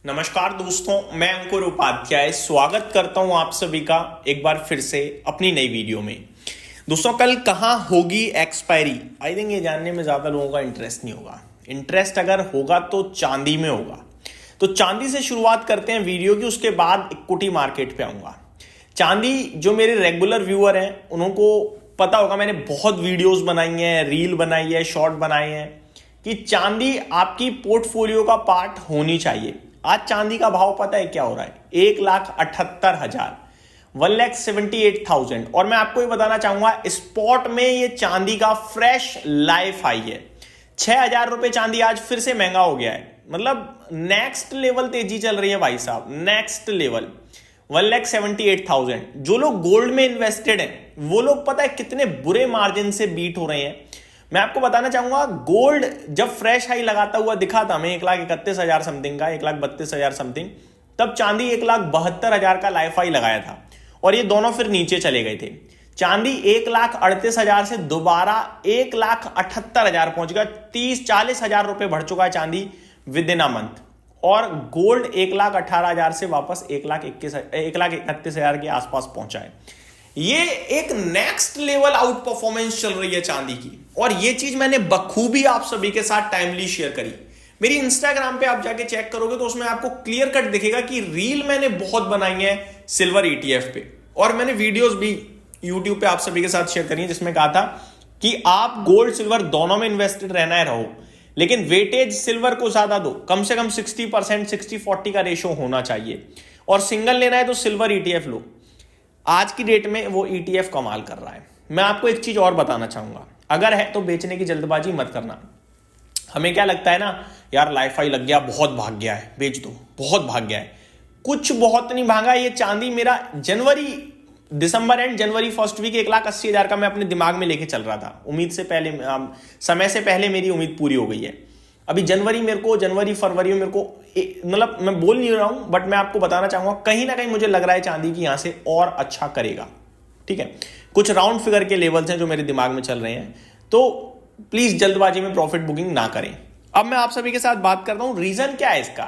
नमस्कार दोस्तों, मैं अंकुर उपाध्याय स्वागत करता हूं आप सभी का एक बार फिर से अपनी नई वीडियो में। दोस्तों, कल कहां होगी एक्सपायरी? आई थिंक ये जानने में ज़्यादा लोगों का इंटरेस्ट नहीं होगा। इंटरेस्ट अगर होगा तो चांदी में होगा। तो चांदी से शुरुआत करते हैं वीडियो की, उसके बाद इक्विटी मार्केट पे आऊँगा। चांदी, जो मेरे रेगुलर व्यूअर हैं उनको पता होगा, मैंने बहुत वीडियोज़ बनाई हैं, रील बनाई है, शॉर्ट बनाए हैं कि चांदी आपकी पोर्टफोलियो का पार्ट होनी चाहिए। आज चांदी का भाव पता है क्या हो रहा है? 1,78,000, 1,78,000। और मैं आपको ये बताना चाहूंगा, स्पॉट में ये चांदी का फ्रेश लाइफ हाई है। 6,000 रुपए चांदी आज फिर से महंगा हो गया है। मतलब नेक्स्ट लेवल तेजी चल रही है भाई साहब, नेक्स्ट लेवल। 1,78,000। जो लोग गोल्ड में इन्वेस्टेड हैं वो लोग पता है कितने बुरे मार्जिन से बीट हो रहे हैं। मैं आपको बताना चाहूंगा, गोल्ड जब फ्रेश हाई लगाता हुआ दिखा था हमें 1,31,000 समथिंग का, 1,32,000 समथिंग, तब चांदी 1,72,000 का लाइफ हाई लगाया था और ये दोनों फिर नीचे चले गए थे। चांदी 1,38,000 से दोबारा 1,78,000 पहुंच गया। 30-40,000 रुपए बढ़ चुका है चांदी विद इन अ मंथ। और गोल्ड 1,18,000 से वापस 1,31,000 के आसपास पहुंचा है। ये एक नेक्स्ट लेवल आउट परफॉर्मेंस चल रही है चांदी की, और ये चीज मैंने बखूबी आप सभी के साथ टाइमली शेयर करी। मेरी इंस्टाग्राम पे आप जाके चेक करोगे तो उसमें आपको क्लियर कट दिखेगा कि रील मैंने बहुत बनाई है सिल्वर ईटीएफ पे, और मैंने वीडियोस भी यूट्यूब पे आप सभी के साथ शेयर करी है जिसमें कहा था कि आप गोल्ड सिल्वर दोनों में इन्वेस्टेड रहना है, रहो, लेकिन वेटेज सिल्वर को ज्यादा दो। कम से कम 60%, 60-40 का रेशो होना चाहिए। और सिंगल लेना है तो सिल्वर ईटीएफ लो। आज की डेट में वो ईटीएफ कमाल कर रहा है। मैं आपको एक चीज और बताना चाहूंगा, अगर है तो बेचने की जल्दबाजी मत करना। हमें क्या लगता है ना, यार लाइफ हाई लग गया, बहुत भाग गया है, बेच दो, बहुत भाग गया है। कुछ बहुत नहीं भागा। ये चांदी मेरा दिसंबर एंड जनवरी फर्स्ट वीक 1,80,000 का मैं अपने दिमाग में लेके चल रहा था। उम्मीद से पहले, समय से पहले मेरी उम्मीद पूरी हो गई है। अभी जनवरी फरवरी में मेरे को, मतलब मैं बोल नहीं रहा हूं, बट मैं आपको बताना चाहूंगा कहीं ना कहीं मुझे लग रहा है चांदी की यहां से और अच्छा करेगा। ठीक है, कुछ राउंड फिगर के लेवल्स हैं जो मेरे दिमाग में चल रहे हैं, तो प्लीज जल्दबाजी में प्रॉफिट बुकिंग ना करें। अब मैं आप सभी के साथ बात करता हूं, रीजन क्या है इसका।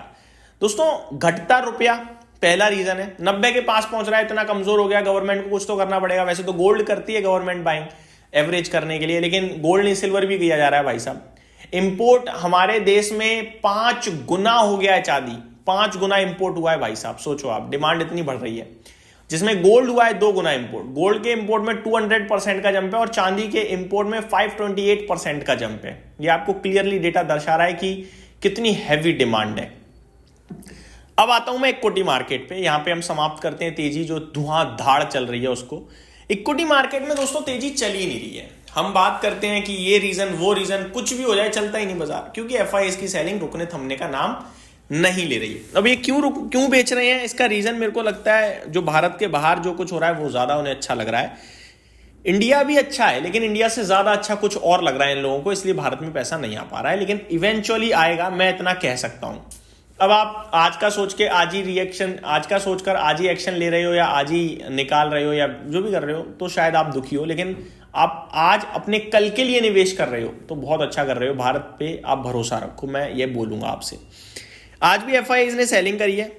दोस्तों, घटता रुपया पहला रीजन है। 90 के पास पहुंच रहा है, इतना कमजोर हो गया, गवर्नमेंट को कुछ तो करना पड़ेगा। वैसे तो गोल्ड करती है गवर्नमेंट बाइंग एवरेज करने के लिए, लेकिन गोल्ड नहीं सिल्वर भी किया जा रहा है भाई साहब। इंपोर्ट हमारे देश में 5 गुना हो गया है चांदी, 5 गुना इंपोर्ट हुआ है भाई साहब। सोचो आप, डिमांड इतनी बढ़ रही है, जिसमें गोल्ड हुआ है 2 गुना इंपोर्ट। गोल्ड के इंपोर्ट में 200% का जंप है और चांदी के इंपोर्ट में 528% का जंप है। यह आपको क्लियरली डेटा दर्शा रहा है कि कितनी हैवी डिमांड है। अब आता हूं मैं इक्विटी मार्केट पे। यहां पे हम समाप्त करते हैं तेजी जो धुआंधार चल रही है उसको। इक्विटी मार्केट में दोस्तों तेजी चल ही नहीं रही है। हम बात करते हैं कि ये रीजन वो रीजन, कुछ भी हो जाए चलता ही नहीं बाजार, क्योंकि एफआईएस की सेलिंग रुकने थमने का नाम नहीं ले रही है। अब ये क्यों बेच रहे हैं, इसका रीजन मेरे को लगता है जो भारत के बाहर जो कुछ हो रहा है वो ज्यादा उन्हें अच्छा लग रहा है। इंडिया भी अच्छा है, लेकिन इंडिया से ज्यादा अच्छा कुछ और लग रहा है इन लोगों को, इसलिए भारत में पैसा नहीं आ पा रहा है, लेकिन इवेंचुअली आएगा, मैं इतना कह सकता हूं। अब आप आज का सोच के आज ही रिएक्शन, आज का सोचकर आज ही एक्शन ले रहे हो, या आज ही निकाल रहे हो, या जो भी कर रहे हो, तो शायद आप दुखी हो, लेकिन आप आज अपने कल के लिए निवेश कर रहे हो तो बहुत अच्छा कर रहे हो। भारत पे आप भरोसा रखो, मैं ये बोलूंगा आपसे। आज भी एफआईआई ने सेलिंग करी है।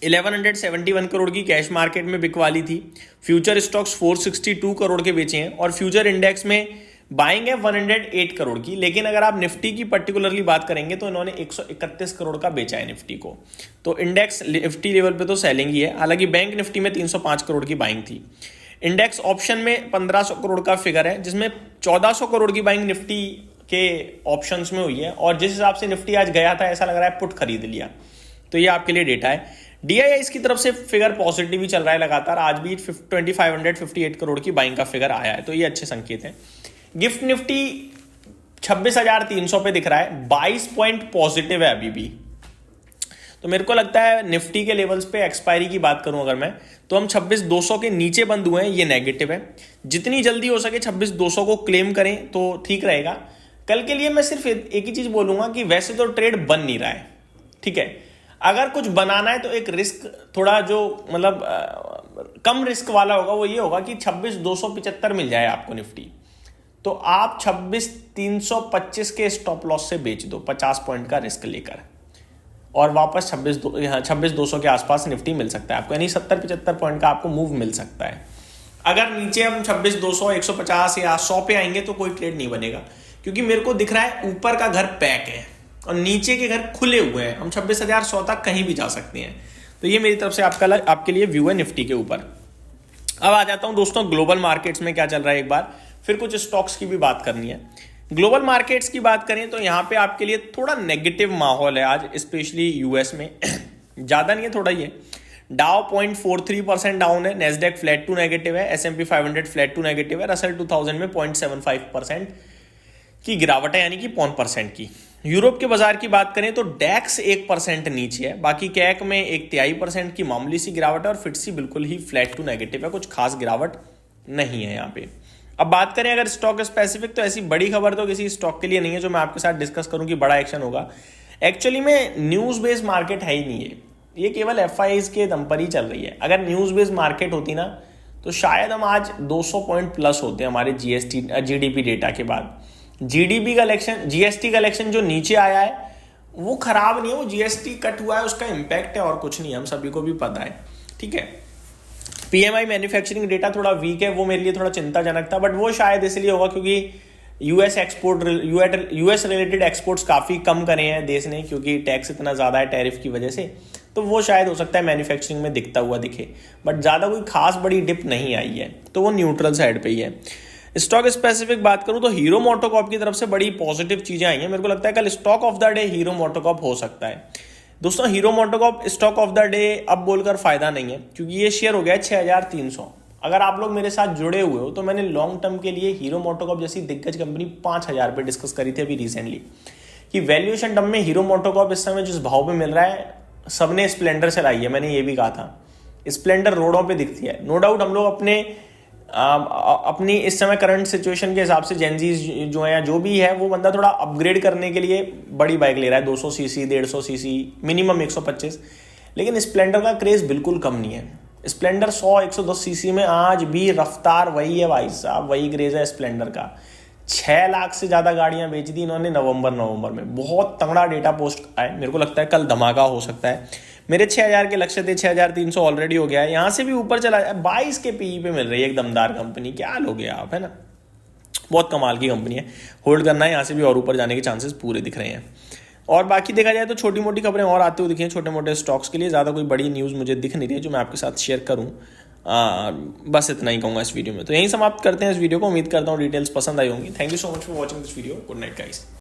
1171 करोड़ की कैश मार्केट में बिकवाली थी। फ्यूचर स्टॉक्स 462 करोड़ के बेचे हैं, और फ्यूचर इंडेक्स में बाइंग है 108 करोड़ की। लेकिन अगर आप निफ्टी की पर्टिकुलरली बात करेंगे तो इन्होंने 131 करोड़ का बेचा है निफ्टी को। तो इंडेक्स निफ्टी लेवल पे तो सेलिंग ही है। हालांकि बैंक निफ्टी में 305 करोड़ की बाइंग थी। इंडेक्स ऑप्शन में 1500 करोड़ का फिगर है, जिसमें 1400 करोड़ की बाइंग निफ्टी के ऑप्शंस में हुई है। और जिस हिसाब से निफ्टी आज गया था, ऐसा लग रहा है पुट खरीद लिया। तो ये आपके लिए डेटा है। डीआईआई की तरफ से फिगर पॉजिटिव ही चल रहा है लगातार। आज भी 2558 करोड़ की बाइंग का फिगर आया है, तो ये अच्छे संकेत हैं। गिफ्ट निफ्टी 26,300 पे दिख रहा है, 22 पॉइंट पॉजिटिव है अभी भी। तो मेरे को लगता है निफ्टी के लेवल्स पे एक्सपायरी की बात करूं अगर मैं, तो हम 26,200 के नीचे बंद हुए हैं, ये नेगेटिव है। जितनी जल्दी हो सके 26,200 को क्लेम करें तो ठीक रहेगा। कल के लिए मैं सिर्फ एक ही चीज बोलूंगा कि वैसे तो ट्रेड बन नहीं रहा है, ठीक है। अगर कुछ बनाना है तो एक रिस्क थोड़ा जो मतलब कम रिस्क वाला होगा, वो ये होगा कि 26,275 मिल जाए आपको निफ्टी, तो आप 26,325 के स्टॉप लॉस से बेच दो 50 पॉइंट का रिस्क लेकर। और वापस 26,200 के आसपास निफ्टी मिल सकता है आपको, यानी 70-75 पॉइंट का आपको मूव मिल सकता है। अगर नीचे हम 26,200, 150 या 100 पे आएंगे तो कोई ट्रेड नहीं बनेगा, क्योंकि मेरे को दिख रहा है ऊपर का घर पैक है और नीचे के घर खुले हुए हैं। हम 26,100 तक कहीं भी जा सकते हैं। तो ये मेरी तरफ से आपके लिए व्यू है निफ्टी के ऊपर। अब आ जाता हूं दोस्तों ग्लोबल मार्केट्स में क्या चल रहा है एक बार, फिर कुछ स्टॉक्स की भी बात करनी है। ग्लोबल मार्केट्स की बात करें तो यहाँ पे आपके लिए थोड़ा नेगेटिव माहौल है आज, स्पेशली यूएस में। ज़्यादा नहीं है, थोड़ा ही है। डाउ 0.43% डाउन है, नेस्डेक फ्लैट टू नेगेटिव है, S&P 500 फ्लैट टू नेगेटिव है, रसल 2000 में 0.75% की गिरावट है, यानी कि 0.1% की। यूरोप के बाजार की बात करें तो डैक्स 1% नीचे है, बाकी कैक में 0.1% की मामूली सी गिरावट है और फिटसी बिल्कुल ही फ्लैट टू नेगेटिव है, कुछ खास गिरावट नहीं है यहाँ पे। अब बात करें अगर स्टॉक स्पेसिफिक, तो ऐसी बड़ी खबर तो किसी स्टॉक के लिए नहीं है जो मैं आपके साथ डिस्कस करूं कि बड़ा एक्शन होगा। एक्चुअली में न्यूज बेस्ड मार्केट है ही नहीं है, ये केवल FIs के दम पर ही चल रही है। अगर न्यूज बेस्ड मार्केट होती ना तो शायद हम आज 200 पॉइंट प्लस होते हमारे GDP डेटा के बाद। GST कलेक्शन जो नीचे आया है वो खराब नहीं है, वो GST कट हुआ है उसका इम्पैक्ट है और कुछ नहीं, हम सभी को भी पता है, ठीक है। PMI मैन्युफैक्चरिंग डेटा थोड़ा वीक है, वो मेरे लिए थोड़ा चिंताजनक था, बट वो शायद इसलिए होगा क्योंकि यूएस रिलेटेड एक्सपोर्ट्स काफ़ी कम करे हैं देश ने, क्योंकि टैक्स इतना ज़्यादा है टैरिफ की वजह से, तो वो शायद हो सकता है मैन्युफैक्चरिंग में दिखता हुआ दिखे, बट ज़्यादा कोई खास बड़ी डिप नहीं आई है, तो वो न्यूट्रल साइड पे ही है। स्टॉक स्पेसिफिक बात करूं तो हीरो मोटोकॉर्प की तरफ से बड़ी पॉजिटिव चीज़ें आई हैं। मेरे को लगता है कल stock of the day hero MotoCorp हो सकता है। दोस्तों hero MotoCorp stock of the day अब बोलकर फायदा नहीं है, क्योंकि ये शेयर हो गया है 6,300। अगर आप लोग मेरे साथ जुड़े हुए हो तो मैंने लॉन्ग टर्म के लिए हीरो मोटोकॉर्प जैसी दिग्गज कंपनी 5,000 पे डिस्कस करी थी अभी रिसेंटली, कि वैल्यूएशन टर्म में हीरो मोटोकॉर्प इस समय जिस भाव पे मिल रहा है, सबने स्प्लेंडर से लाई है, मैंने ये भी कहा था। स्प्लेंडर रोडों पे दिखती है, नो डाउट। हम लोग अपनी इस समय करंट सिचुएशन के हिसाब से जेनजीज जो है या जो भी है, वो बंदा थोड़ा अपग्रेड करने के लिए बड़ी बाइक ले रहा है, 200 सीसी, 150 सीसी, मिनिमम 125। लेकिन स्प्लेंडर का क्रेज बिल्कुल कम नहीं है। स्प्लेंडर 100-110 सीसी में आज भी रफ्तार वही है भाई साहब, वही क्रेज है स्प्लेंडर का। 6 लाख से ज़्यादा गाड़ियां बेच दी इन्होंने नवंबर में, बहुत तगड़ा डेटा पोस्ट आए। मेरे को लगता है कल धमाका हो सकता है। मेरे 6,000 के लक्ष्य थे, 6,300 ऑलरेडी हो गया है, यहाँ से भी ऊपर चला जाए। 22 के PE पे मिल रही है एक दमदार कंपनी, क्या लोगे आप, है ना। बहुत कमाल की कंपनी है, होल्ड करना है, यहाँ से भी और ऊपर जाने के चांसेस पूरे दिख रहे हैं। और बाकी देखा जाए तो छोटी मोटी खबरें और आते हुए दिखी हैं छोटे मोटे स्टॉक्स के लिए, ज़्यादा कोई बड़ी न्यूज़ मुझे दिख नहीं रही है जो मैं आपके साथ शेयर करूँ। बस इतना ही कहूँगा इस वीडियो में। तो यहीं समाप्त करते हैं इस वीडियो को। उम्मीद करता हूँ डिटेल्स पसंद आई होंगी। Thank you so much for watching this video. Good night guys.